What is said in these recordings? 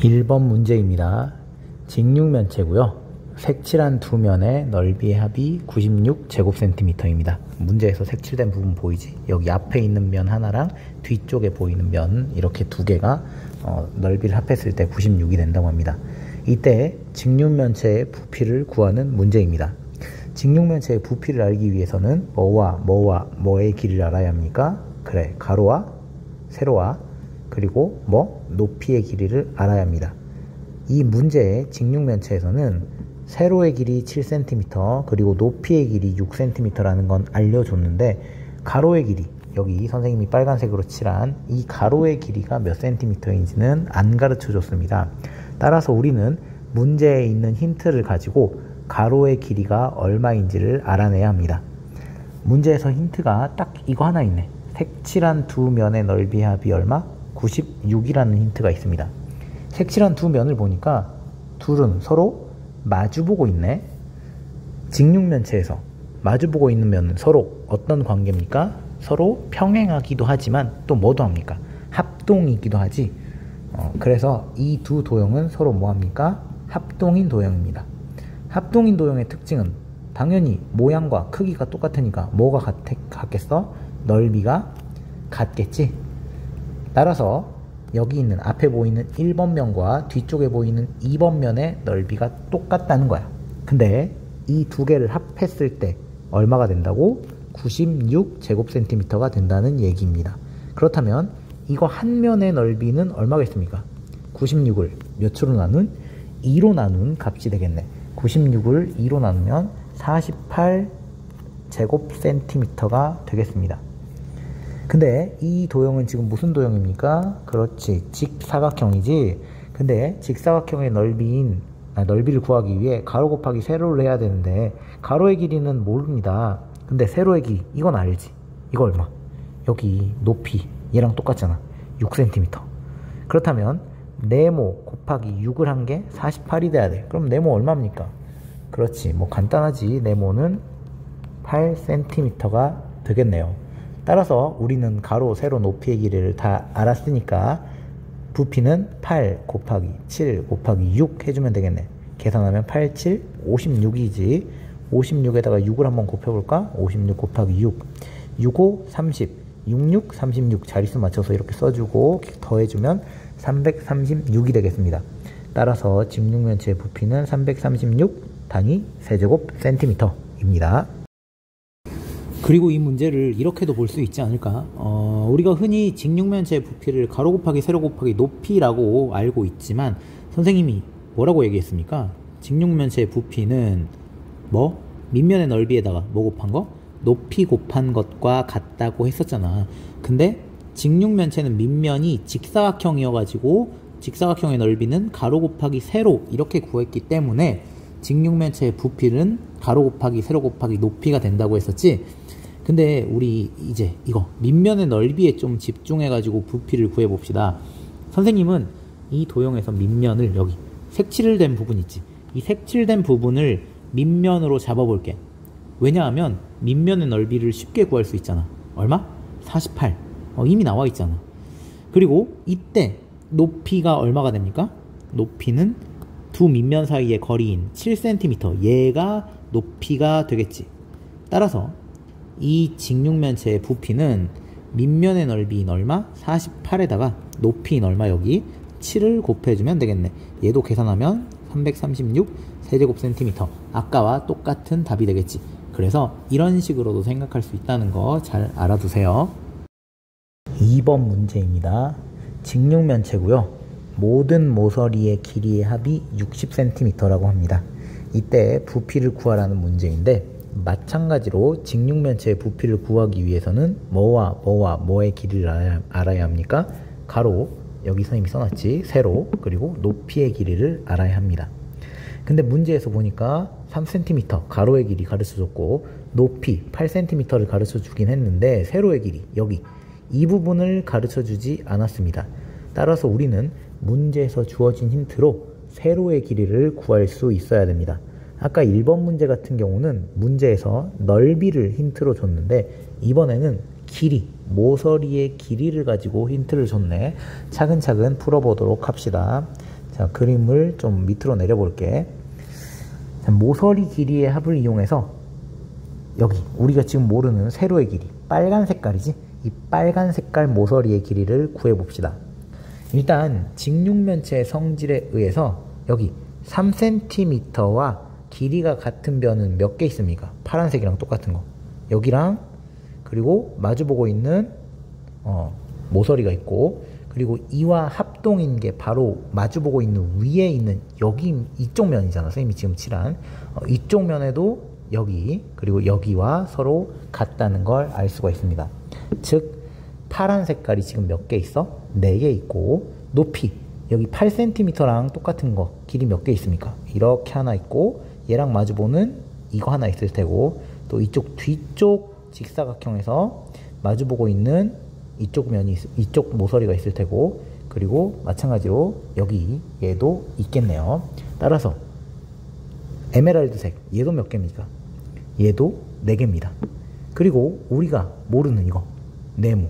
1번 문제입니다. 직육면체고요. 색칠한 두 면의 넓이의 합이 96제곱센티미터입니다. 문제에서 색칠된 부분 보이지? 여기 앞에 있는 면 하나랑 뒤쪽에 보이는 면 이렇게 두 개가 넓이를 합했을 때 96이 된다고 합니다. 이때 직육면체의 부피를 구하는 문제입니다. 직육면체의 부피를 알기 위해서는 뭐의 길이를 알아야 합니까? 그래, 가로와 세로와 그리고 높이의 길이를 알아야 합니다. 이 문제의 직육면체에서는 세로의 길이 7cm 그리고 높이의 길이 6cm라는 건 알려줬는데, 가로의 길이, 여기 선생님이 빨간색으로 칠한 이 가로의 길이가 몇 cm인지는 안 가르쳐 줬습니다. 따라서 우리는 문제에 있는 힌트를 가지고 가로의 길이가 얼마인지를 알아내야 합니다. 문제에서 힌트가 딱 이거 하나 있네. 색칠한 두 면의 넓이의 합이 얼마? 96이라는 힌트가 있습니다. 색칠한 두 면을 보니까 둘은 서로 마주보고 있네. 직육면체에서 마주보고 있는 면은 서로 어떤 관계입니까? 서로 평행하기도 하지만 또 뭐도 합니까? 합동이기도 하지. 그래서 이 두 도형은 서로 뭐합니까? 합동인 도형입니다. 합동인 도형의 특징은 당연히 모양과 크기가 똑같으니까 뭐가 같겠어? 넓이가 같겠지. 따라서 여기 있는 앞에 보이는 1번 면과 뒤쪽에 보이는 2번 면의 넓이가 똑같다는 거야. 근데 이 두 개를 합했을 때 얼마가 된다고? 96제곱센티미터가 된다는 얘기입니다. 그렇다면 이거 한 면의 넓이는 얼마겠습니까? 96을 몇으로 나눈? 2로 나눈 값이 되겠네. 96을 2로 나누면 48제곱센티미터가 되겠습니다. 근데 이 도형은 지금 무슨 도형입니까? 그렇지, 직사각형이지. 근데 직사각형의 넓이를 구하기 위해 가로 곱하기 세로를 해야 되는데 가로의 길이는 모릅니다. 근데 세로의 길이, 이건 알지. 이거 얼마? 여기 높이 얘랑 똑같잖아. 6cm. 그렇다면 네모 곱하기 6을 한 게 48이 돼야 돼. 그럼 네모 얼마입니까? 그렇지, 간단하지. 네모는 8cm가 되겠네요. 따라서 우리는 가로, 세로, 높이의 길이를 다 알았으니까 부피는 8 곱하기 7 곱하기 6 해주면 되겠네. 계산하면 8, 7, 56이지. 56에다가 6을 한번 곱해볼까? 56 곱하기 6, 6, 5, 30, 66, 36 자릿수 맞춰서 이렇게 써주고 더해주면 336이 되겠습니다. 따라서 직육면체의 부피는 336 단위 세제곱센티미터입니다. 그리고 이 문제를 이렇게도 볼 수 있지 않을까? 우리가 흔히 직육면체의 부피를 가로 곱하기 세로 곱하기 높이라고 알고 있지만 선생님이 뭐라고 얘기했습니까? 직육면체의 부피는 밑면의 넓이에다가 곱한 거? 높이 곱한 것과 같다고 했었잖아. 근데 직육면체는 밑면이 직사각형이어가지고 직사각형의 넓이는 가로 곱하기 세로 이렇게 구했기 때문에 직육면체의 부피는 가로 곱하기 세로 곱하기 높이가 된다고 했었지. 근데 우리 이제 이거 밑면의 넓이에 좀 집중해가지고 부피를 구해봅시다. 선생님은 이 도형에서 밑면을 여기 색칠된 부분 있지. 이 색칠된 부분을 밑면으로 잡아볼게. 왜냐하면 밑면의 넓이를 쉽게 구할 수 있잖아. 얼마? 48. 이미 나와 있잖아. 그리고 이때 높이가 얼마가 됩니까? 높이는 두 밑면 사이의 거리인 7cm, 얘가 높이가 되겠지. 따라서 이 직육면체의 부피는 밑면의 넓이인 얼마? 48에다가 높이인 얼마? 여기 7을 곱해주면 되겠네. 얘도 계산하면 336 세제곱센티미터. 아까와 똑같은 답이 되겠지. 그래서 이런 식으로도 생각할 수 있다는 거 잘 알아두세요. 2번 문제입니다. 직육면체고요. 모든 모서리의 길이의 합이 60cm라고 합니다. 이때 부피를 구하라는 문제인데 마찬가지로 직육면체의 부피를 구하기 위해서는 뭐의 길이를 알아야 합니까? 가로, 여기 선생님이 써놨지. 세로, 그리고 높이의 길이를 알아야 합니다. 근데 문제에서 보니까 3cm 가로의 길이 가르쳐줬고 높이 8cm를 가르쳐주긴 했는데 세로의 길이 여기 이 부분을 가르쳐주지 않았습니다. 따라서 우리는 문제에서 주어진 힌트로 세로의 길이를 구할 수 있어야 됩니다. 아까 1번 문제 같은 경우는 문제에서 넓이를 힌트로 줬는데 이번에는 길이, 모서리의 길이를 가지고 힌트를 줬네. 차근차근 풀어보도록 합시다. 자, 그림을 좀 밑으로 내려볼게. 자, 모서리 길이의 합을 이용해서 여기 우리가 지금 모르는 세로의 길이 빨간 색깔이지? 이 빨간 색깔 모서리의 길이를 구해봅시다. 일단 직육면체의 성질에 의해서 여기 3cm와 길이가 같은 변은 몇 개 있습니까? 파란색이랑 똑같은 거 여기랑, 그리고 마주보고 있는 모서리가 있고, 그리고 이와 합동인 게 바로 마주보고 있는 위에 있는 여기 이쪽 면이잖아. 선생님이 지금 칠한 이쪽 면에도 여기 그리고 여기와 서로 같다는 걸 알 수가 있습니다. 즉 파란 색깔이 지금 몇 개 있어? 4개 있고, 높이 여기 8cm랑 똑같은 거 길이 몇 개 있습니까? 이렇게 하나 있고, 얘랑 마주보는 이거 하나 있을 테고, 또 이쪽 뒤쪽 직사각형에서 마주보고 있는 이쪽 면이 이쪽 모서리가 있을 테고, 그리고 마찬가지로 여기 얘도 있겠네요. 따라서 에메랄드색 얘도 몇 개입니까? 얘도 4개입니다. 그리고 우리가 모르는 이거 네모,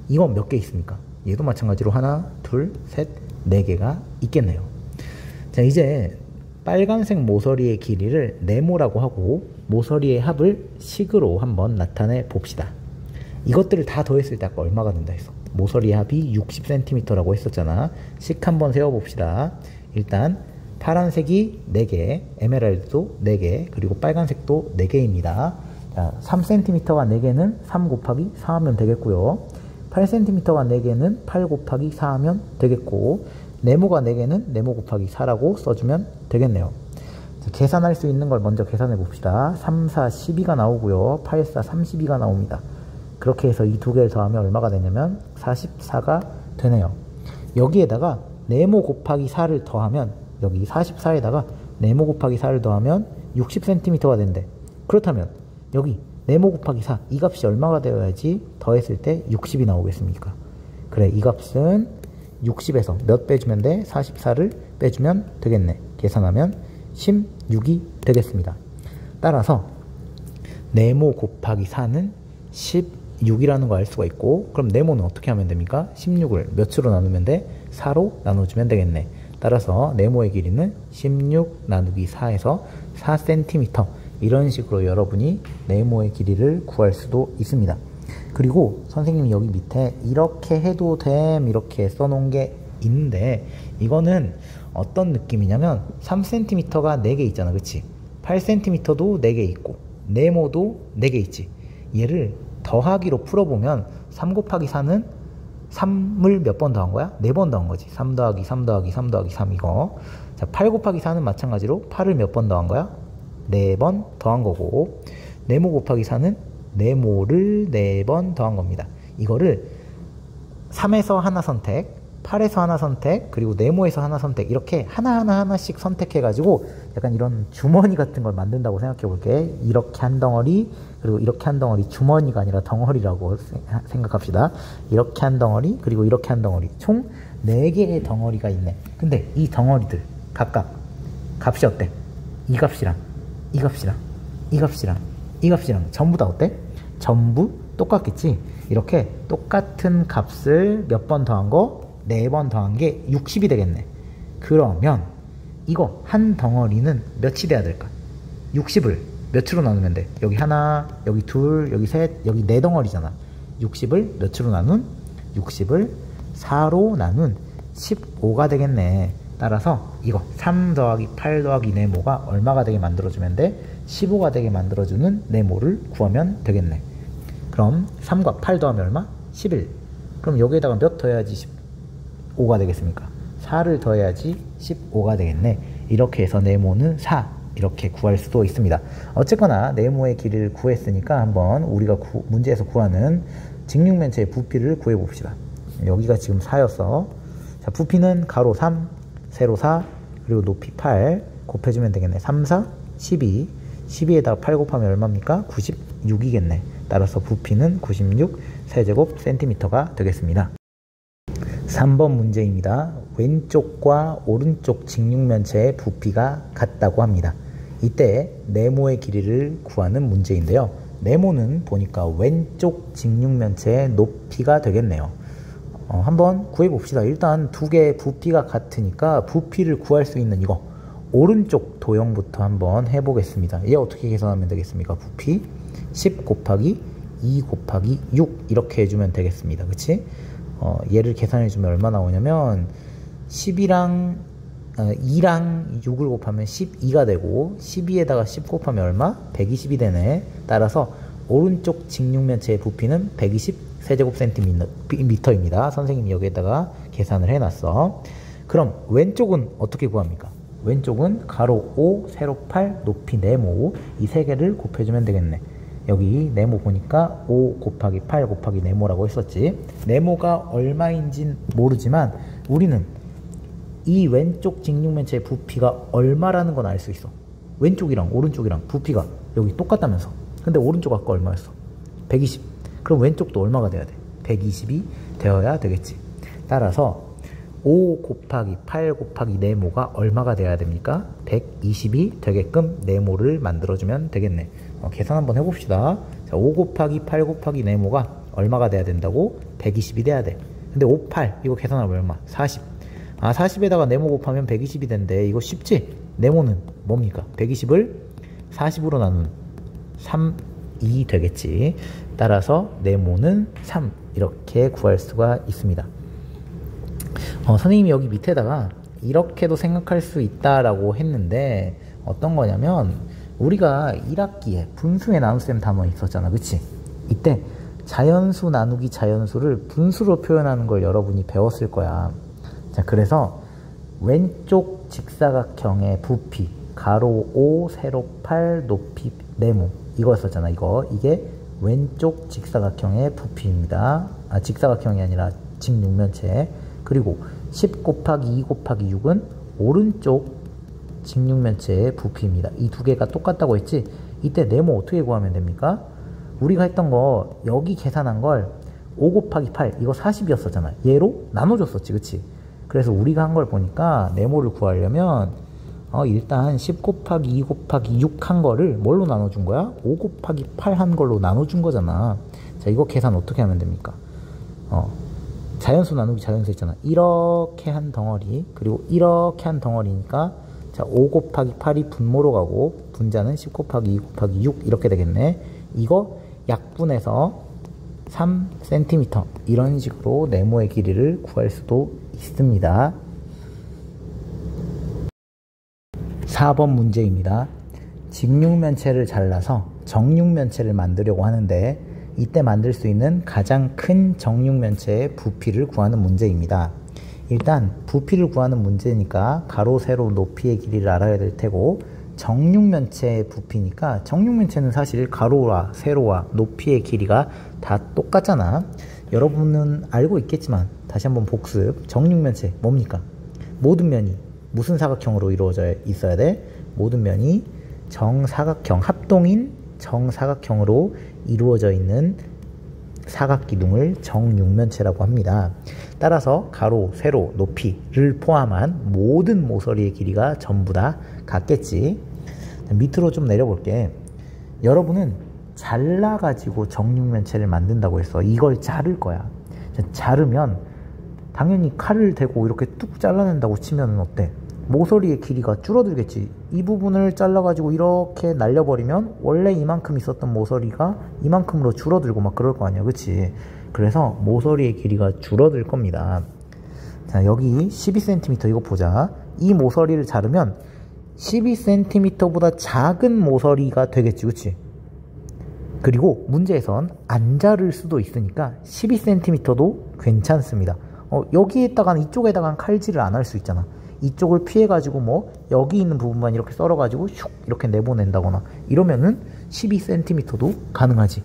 이건 몇 개 있습니까? 얘도 마찬가지로 하나, 둘, 셋, 4개가 있겠네요. 자, 이제 빨간색 모서리의 길이를 네모라고 하고 모서리의 합을 식으로 한번 나타내 봅시다. 이것들을 다 더했을 때 아까 얼마가 된다 했어? 모서리의 합이 60cm라고 했었잖아. 식 한번 세워봅시다. 일단 파란색이 4개, 에메랄드도 4개, 그리고 빨간색도 4개입니다. 자, 3cm가 4개는 3 곱하기 4 하면 되겠고요. 8cm가 4개는 8 곱하기 4 하면 되겠고, 네모가 4개는 네모 곱하기 4라고 써주면 되겠네요. 자, 계산할 수 있는 걸 먼저 계산해 봅시다. 3, 4, 12가 나오고요. 8, 4, 32가 나옵니다. 그렇게 해서 이 두 개를 더하면 얼마가 되냐면 44가 되네요. 여기에다가 네모 곱하기 4를 더하면, 여기 44에다가 네모 곱하기 4를 더하면 60cm가 된대. 그렇다면 여기 네모 곱하기 4, 이 값이 얼마가 되어야지 더했을 때 60이 나오겠습니까? 그래, 이 값은 60에서 몇 빼주면 돼? 44를 빼주면 되겠네. 계산하면 16이 되겠습니다. 따라서 네모 곱하기 4는 16이라는 거 알 수가 있고, 그럼 네모는 어떻게 하면 됩니까? 16을 몇으로 나누면 돼? 4로 나눠주면 되겠네. 따라서 네모의 길이는 16 나누기 4에서 4cm, 이런 식으로 여러분이 네모의 길이를 구할 수도 있습니다. 그리고 선생님이 여기 밑에 이렇게 해도 됨 이렇게 써놓은 게 있는데, 이거는 어떤 느낌이냐면 3cm가 4개 있잖아, 그치? 8cm도 4개 있고 네모도 4개 있지. 얘를 더하기로 풀어보면 3 곱하기 4는 3을 몇 번 더한 거야? 4번 더한 거지. 3 더하기 3 더하기 3 더하기 3 이거. 자, 8 곱하기 4는 마찬가지로 8을 몇 번 더한 거야? 4번 더한 거고, 네모 곱하기 4는 네모를 4번 더한 겁니다. 이거를 3에서 하나 선택, 8에서 하나 선택, 그리고 네모에서 하나 선택, 이렇게 하나씩 선택해가지고 약간 이런 주머니 같은 걸 만든다고 생각해 볼게. 이렇게 한 덩어리, 그리고 이렇게 한 덩어리, 주머니가 아니라 덩어리라고 생각합시다. 이렇게 한 덩어리, 그리고 이렇게 한 덩어리, 총 4개의 덩어리가 있네. 근데 이 덩어리들 각각 값이 어때? 이 값이랑 이 값이랑 이 값이랑 이 값이랑 전부 다 어때? 전부 똑같겠지? 이렇게 똑같은 값을 몇 번 더한 거? 4번 더한 게 60이 되겠네. 그러면 이거 한 덩어리는 몇이 돼야 될까? 60을 몇으로 나누면 돼? 여기 하나, 여기 둘, 여기 셋, 여기 4덩어리잖아. 60을 몇으로 나눈? 60을 4로 나눈 15가 되겠네. 따라서 이거 3 더하기 8 더하기 네모가 얼마가 되게 만들어주면 돼? 15가 되게 만들어주는 네모를 구하면 되겠네. 그럼 3과 8 더하면 얼마? 11. 그럼 여기에다가 몇 더해야지 15가 되겠습니까? 4를 더해야지 15가 되겠네. 이렇게 해서 네모는 4, 이렇게 구할 수도 있습니다. 어쨌거나 네모의 길이를 구했으니까 한번 우리가 문제에서 구하는 직육면체의 부피를 구해봅시다. 여기가 지금 4였어. 자, 부피는 가로 3, 세로 4, 그리고 높이 8 곱해주면 되겠네. 3, 4, 12. 12에다가 8 곱하면 얼마입니까? 96이겠네. 따라서 부피는 96 세제곱 센티미터가 되겠습니다. 3번 문제입니다. 왼쪽과 오른쪽 직육면체의 부피가 같다고 합니다. 이때 네모의 길이를 구하는 문제인데요. 네모는 보니까 왼쪽 직육면체의 높이가 되겠네요. 한번 구해봅시다. 일단 두 개의 부피가 같으니까 부피를 구할 수 있는 이거 오른쪽 도형부터 한번 해보겠습니다. 얘 어떻게 계산하면 되겠습니까? 부피 10 곱하기 2 곱하기 6 이렇게 해주면 되겠습니다. 그치? 얘를 계산해주면 얼마 나오냐면 10이랑 2랑 6을 곱하면 12가 되고 12에다가 10 곱하면 얼마? 120이 되네. 따라서 오른쪽 직육면체의 부피는 120 세제곱센티미터입니다. 선생님이 여기에다가 계산을 해놨어. 그럼 왼쪽은 어떻게 구합니까? 왼쪽은 가로 5, 세로 8, 높이 네모 이 세 개를 곱해주면 되겠네. 여기 네모 보니까 5 곱하기 8 곱하기 네모라고 했었지. 네모가 얼마인진 모르지만 우리는 이 왼쪽 직육면체의 부피가 얼마라는 건 알 수 있어. 왼쪽이랑 오른쪽이랑 부피가 여기 똑같다면서. 근데 오른쪽 아까 얼마였어? 120. 그럼 왼쪽도 얼마가 돼야 돼? 120이 되어야 되겠지. 따라서 5 곱하기 8 곱하기 네모가 얼마가 돼야 됩니까? 120이 되게끔 네모를 만들어주면 되겠네. 계산 한번 해봅시다. 자, 5 곱하기 8 곱하기 네모가 얼마가 돼야 된다고? 120이 돼야 돼. 근데 5, 8 이거 계산하면 얼마? 40. 40에다가 네모 곱하면 120이 된대. 이거 쉽지? 네모는 뭡니까? 120을 40으로 나눈 3이 되겠지. 따라서 네모는 3 이렇게 구할 수가 있습니다. 선생님이 여기 밑에다가 이렇게도 생각할 수 있다라고 했는데 어떤 거냐면 우리가 1학기에 분수의 나눗셈 단원 있었잖아. 그치? 이때 자연수 나누기 자연수를 분수로 표현하는 걸 여러분이 배웠을 거야. 자, 그래서 왼쪽 직사각형의 부피 가로 5, 세로 8, 높이 네모 이거였었잖아. 이게 왼쪽 직사각형의 부피입니다. 직사각형이 아니라 직육면체. 그리고 10 곱하기 2 곱하기 6은 오른쪽 직육면체의 부피입니다. 이 두 개가 똑같다고 했지? 이때 네모 어떻게 구하면 됩니까? 우리가 했던 거 여기 계산한 걸 5 곱하기 8 이거 40이었었잖아. 얘로 나눠줬었지. 그치? 그래서 우리가 한 걸 보니까 네모를 구하려면 일단 10 곱하기 2 곱하기 6 한 거를 뭘로 나눠준 거야? 5 곱하기 8 한 걸로 나눠준 거잖아. 자, 이거 계산 어떻게 하면 됩니까? 자연수 나누기 자연수 있잖아. 이렇게 한 덩어리 그리고 이렇게 한 덩어리니까 자, 5 곱하기 8이 분모로 가고 분자는 10 곱하기 2 곱하기 6 이렇게 되겠네. 이거 약분해서 3cm 이런 식으로 네모의 길이를 구할 수도 있습니다. 4번 문제입니다. 직육면체를 잘라서 정육면체를 만들려고 하는데 이때 만들 수 있는 가장 큰 정육면체의 부피를 구하는 문제입니다. 일단 부피를 구하는 문제니까 가로, 세로, 높이의 길이를 알아야 될 테고 정육면체의 부피니까 정육면체는 사실 가로와 세로와 높이의 길이가 다 똑같잖아. 여러분은 알고 있겠지만 다시 한번 복습. 정육면체 뭡니까? 모든 면이 무슨 사각형으로 이루어져 있어야 돼? 모든 면이 정사각형, 합동인 정사각형으로 이루어져 있는 사각기둥을 정육면체라고 합니다. 따라서 가로, 세로, 높이를 포함한 모든 모서리의 길이가 전부 다 같겠지. 밑으로 좀 내려볼게. 여러분은 잘라가지고 정육면체를 만든다고 했어. 이걸 자를 거야. 자르면 당연히 칼을 대고 이렇게 뚝 잘라낸다고 치면 어때? 모서리의 길이가 줄어들겠지. 이 부분을 잘라가지고 이렇게 날려버리면 원래 이만큼 있었던 모서리가 이만큼으로 줄어들고 막 그럴 거 아니야. 그치? 그래서 모서리의 길이가 줄어들 겁니다. 자, 여기 12cm 이거 보자. 이 모서리를 자르면 12cm보다 작은 모서리가 되겠지. 그치? 그리고 문제에선 안 자를 수도 있으니까 12cm도 괜찮습니다. 여기에다가는 이쪽에다가는 칼질을 안 할 수 있잖아. 이쪽을 피해가지고 뭐 여기 있는 부분만 이렇게 썰어가지고 슉 이렇게 내보낸다거나 이러면은 12cm도 가능하지.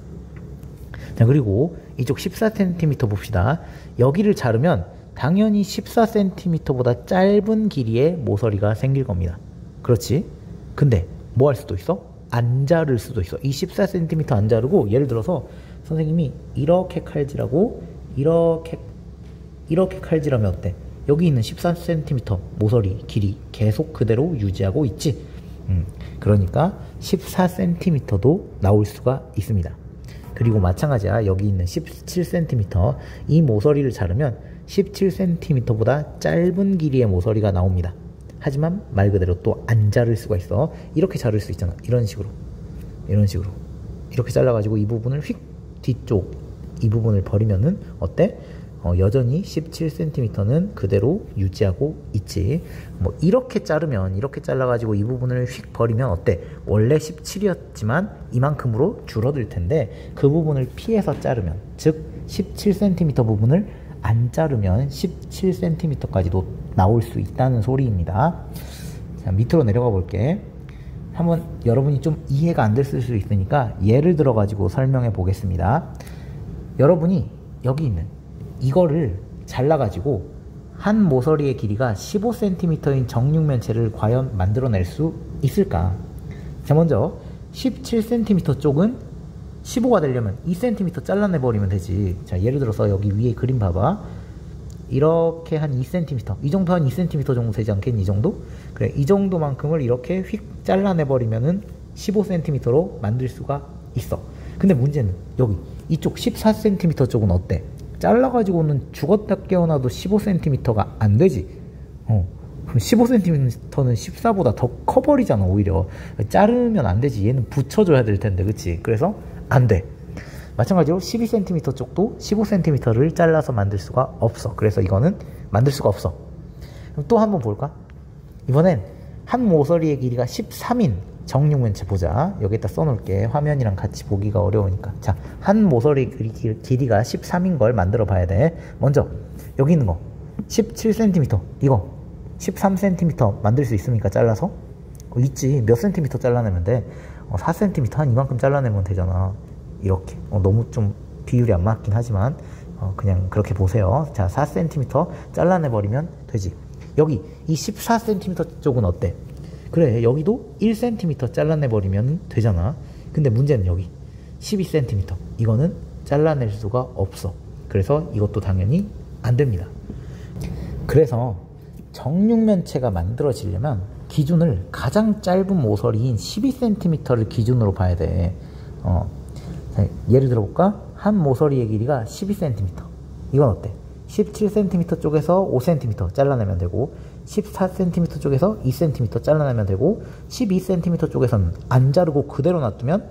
자, 그리고 이쪽 14cm 봅시다. 여기를 자르면 당연히 14cm보다 짧은 길이의 모서리가 생길 겁니다. 그렇지? 근데 뭐 할 수도 있어? 안 자를 수도 있어. 이 14cm 안 자르고 예를 들어서 선생님이 이렇게 칼질하고 이렇게 칼질하면 어때? 여기 있는 14cm 모서리 길이 계속 그대로 유지하고 있지. 그러니까 14cm도 나올 수가 있습니다. 그리고 마찬가지야. 여기 있는 17cm 이 모서리를 자르면 17cm보다 짧은 길이의 모서리가 나옵니다. 하지만 말 그대로 또 안 자를 수가 있어. 이렇게 자를 수 있잖아. 이런 식으로 이렇게 잘라가지고 이 부분을 휙 뒤쪽 이 부분을 버리면은 어때? 여전히 17cm는 그대로 유지하고 있지. 뭐 이렇게 자르면 이렇게 잘라가지고 이 부분을 휙 버리면 어때? 원래 17이었지만 이만큼으로 줄어들 텐데 그 부분을 피해서 자르면, 즉 17cm 부분을 안 자르면 17cm까지도 나올 수 있다는 소리입니다. 자, 밑으로 내려가 볼게. 한번 여러분이 좀 이해가 안 됐을 수 있으니까 예를 들어 가지고 설명해 보겠습니다. 여러분이 여기 있는 이거를 잘라 가지고 한 모서리의 길이가 15cm인 정육면체를 과연 만들어낼 수 있을까? 자, 먼저 17cm 쪽은 15가 되려면 2cm 잘라내 버리면 되지. 자, 예를 들어서 여기 위에 그림 봐봐. 이렇게 한 2cm, 이 정도 한 2cm 정도 되지 않겠니? 이 정도? 그래, 이 정도만큼을 이렇게 휙 잘라내 버리면은 15cm로 만들 수가 있어. 근데 문제는 여기 이쪽 14cm 쪽은 어때? 잘라가지고는 죽었다 깨어나도 15cm가 안 되지. 그럼 15cm는 14보다 더 커버리잖아. 오히려 자르면 안 되지. 얘는 붙여줘야 될 텐데, 그치? 그래서 안 돼. 마찬가지로 12cm 쪽도 15cm를 잘라서 만들 수가 없어. 그래서 이거는 만들 수가 없어. 그럼 또 한번 볼까? 이번엔 한 모서리의 길이가 13인 정육면체 보자. 여기다 써놓을게. 화면이랑 같이 보기가 어려우니까. 자, 한 모서리 길이가 13인 걸 만들어 봐야 돼. 먼저 여기 있는 거 17cm, 이거 13cm 만들 수 있습니까? 잘라서? 있지. 몇 cm 잘라내면 돼? 4cm 한 이만큼 잘라내면 되잖아. 이렇게. 너무 좀 비율이 안 맞긴 하지만 그냥 그렇게 보세요. 자, 4cm 잘라내버리면 되지. 여기 이 14cm 쪽은 어때? 그래, 여기도 1cm 잘라내버리면 되잖아. 근데 문제는 여기 12cm, 이거는 잘라낼 수가 없어. 그래서 이것도 당연히 안 됩니다. 그래서 정육면체가 만들어지려면 기준을 가장 짧은 모서리인 12cm를 기준으로 봐야 돼. 자, 예를 들어볼까? 한 모서리의 길이가 12cm. 이건 어때? 17cm 쪽에서 5cm 잘라내면 되고, 14cm 쪽에서 2cm 잘라내면 되고, 12cm 쪽에서는 안 자르고 그대로 놔두면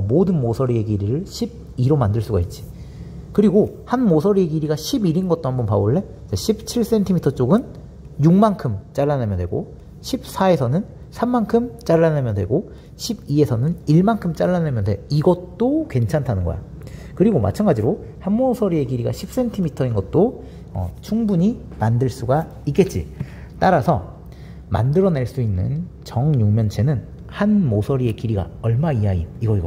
모든 모서리의 길이를 12로 만들 수가 있지. 그리고 한 모서리의 길이가 11인 것도 한번 봐볼래? 17cm 쪽은 6만큼 잘라내면 되고, 14에서는 3만큼 잘라내면 되고, 12에서는 1만큼 잘라내면 돼. 이것도 괜찮다는 거야. 그리고 마찬가지로 한 모서리의 길이가 10cm인 것도 충분히 만들 수가 있겠지. 따라서 만들어낼 수 있는 정육면체는 한 모서리의 길이가 얼마 이하인, 이거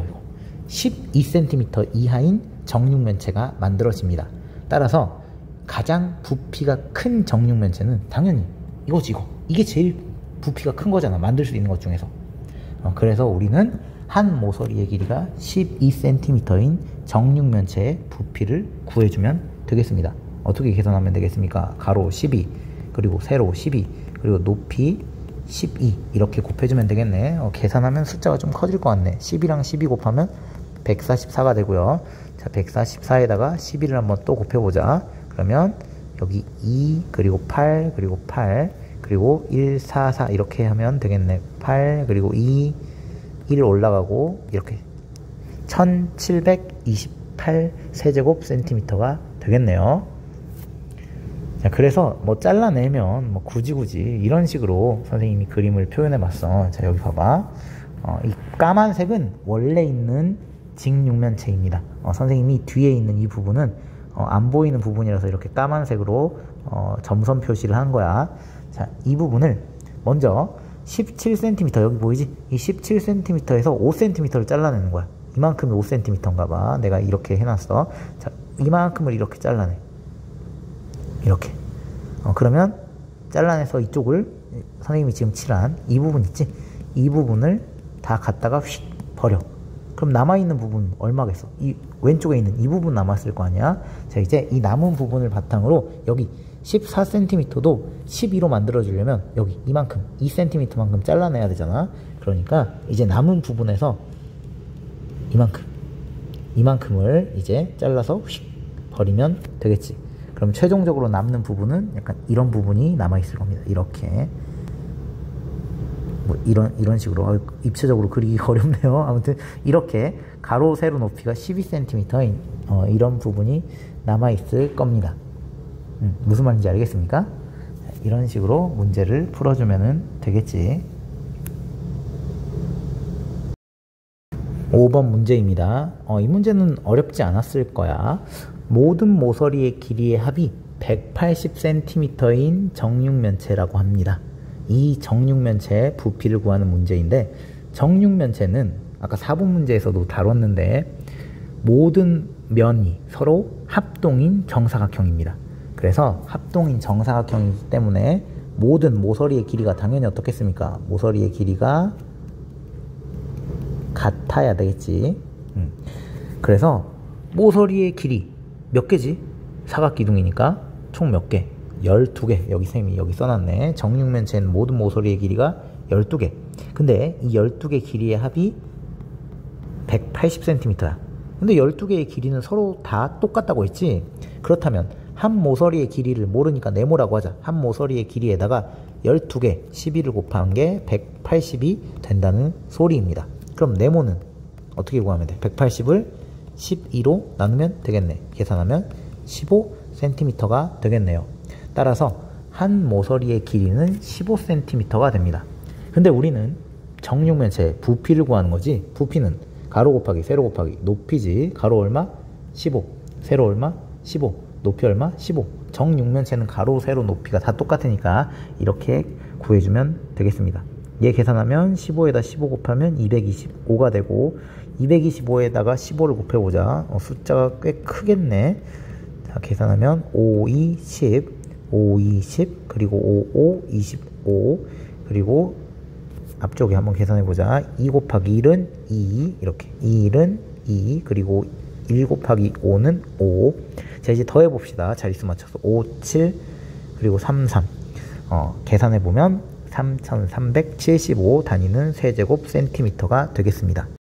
12cm 이하인 정육면체가 만들어집니다. 따라서 가장 부피가 큰 정육면체는 당연히 이거지. 이게 제일 부피가 큰 거잖아. 만들 수 있는 것 중에서. 그래서 우리는 한 모서리의 길이가 12cm인 정육면체의 부피를 구해주면 되겠습니다. 어떻게 계산하면 되겠습니까? 가로 12, 그리고 세로 12, 그리고 높이 12 이렇게 곱해주면 되겠네. 계산하면 숫자가 좀 커질 것 같네. 10이랑 12 곱하면 144가 되고요. 자, 144에다가 11을 한번 또 곱해보자. 그러면 여기 2, 그리고 8, 그리고 8, 그리고 1, 4, 4 이렇게 하면 되겠네. 8, 그리고 2, 1 올라가고 이렇게 1728 세제곱 센티미터가 되겠네요. 자, 그래서 뭐 잘라내면 뭐 굳이 이런 식으로 선생님이 그림을 표현해 봤어. 자, 여기 봐봐. 이 까만색은 원래 있는 직육면체입니다. 선생님이 뒤에 있는 이 부분은 안 보이는 부분이라서 이렇게 까만색으로 점선 표시를 한 거야. 자, 이 부분을 먼저 17cm, 여기 보이지? 이 17cm에서 5cm를 잘라내는 거야. 이만큼이 5cm인가 봐. 내가 이렇게 해놨어. 자, 이만큼을 이렇게 잘라내. 이렇게. 그러면 잘라내서 이쪽을 선생님이 지금 칠한 이 부분 있지? 이 부분을 다 갖다가 휙 버려. 그럼 남아있는 부분 얼마겠어? 이 왼쪽에 있는 이 부분 남았을 거 아니야? 자, 이제 이 남은 부분을 바탕으로 여기 14cm도 12로 만들어주려면 여기 이만큼 2cm만큼 잘라내야 되잖아. 그러니까 이제 남은 부분에서 이만큼을 이제 잘라서 휙 버리면 되겠지. 그럼 최종적으로 남는 부분은 약간 이런 부분이 남아있을 겁니다. 이렇게. 뭐 이런 식으로 입체적으로 그리기 어렵네요. 아무튼 이렇게 가로 세로 높이가 12cm인 이런 부분이 남아있을 겁니다. 무슨 말인지 알겠습니까? 이런 식으로 문제를 풀어주면 되겠지. 5번 문제입니다. 이 문제는 어렵지 않았을 거야. 모든 모서리의 길이의 합이 180cm인 정육면체라고 합니다. 이 정육면체의 부피를 구하는 문제인데, 정육면체는 아까 4번 문제에서도 다뤘는데 모든 면이 서로 합동인 정사각형입니다. 그래서 합동인 정사각형이기 때문에 모든 모서리의 길이가 당연히 어떻겠습니까? 모서리의 길이가 같아야 되겠지. 그래서 모서리의 길이 몇 개지? 사각기둥이니까 총 몇 개? 12개. 여기 쌤이 여기 써놨네. 정육면체는 모든 모서리의 길이가 12개. 근데 이 12개 길이의 합이 180cm야. 근데 12개의 길이는 서로 다 똑같다고 했지? 그렇다면 한 모서리의 길이를 모르니까 네모라고 하자. 한 모서리의 길이에다가 12개, 12를 곱한 게 180이 된다는 소리입니다. 그럼 네모는 어떻게 구하면 돼? 180을 12로 나누면 되겠네. 계산하면 15cm가 되겠네요. 따라서 한 모서리의 길이는 15cm가 됩니다. 근데 우리는 정육면체 부피를 구하는 거지. 부피는 가로 곱하기 세로 곱하기 높이지. 가로 얼마? 15. 세로 얼마? 15. 높이 얼마? 15. 정육면체는 가로 세로 높이가 다 똑같으니까 이렇게 구해주면 되겠습니다. 얘 계산하면 15에다 15 곱하면 225가 되고, 225에다가 15를 곱해보자. 숫자가 꽤 크겠네. 자, 계산하면 5, 2, 10, 5, 2, 10, 그리고 5, 5, 25, 그리고 앞쪽에 한번 계산해보자. 2 곱하기 1은 2, 이렇게 1은 2, 그리고 1 곱하기 5는 5. 자, 이제 더해봅시다. 자릿수 맞춰서 5, 7, 그리고 3, 3. 계산해보면 3375 단위는 세제곱 센티미터가 되겠습니다.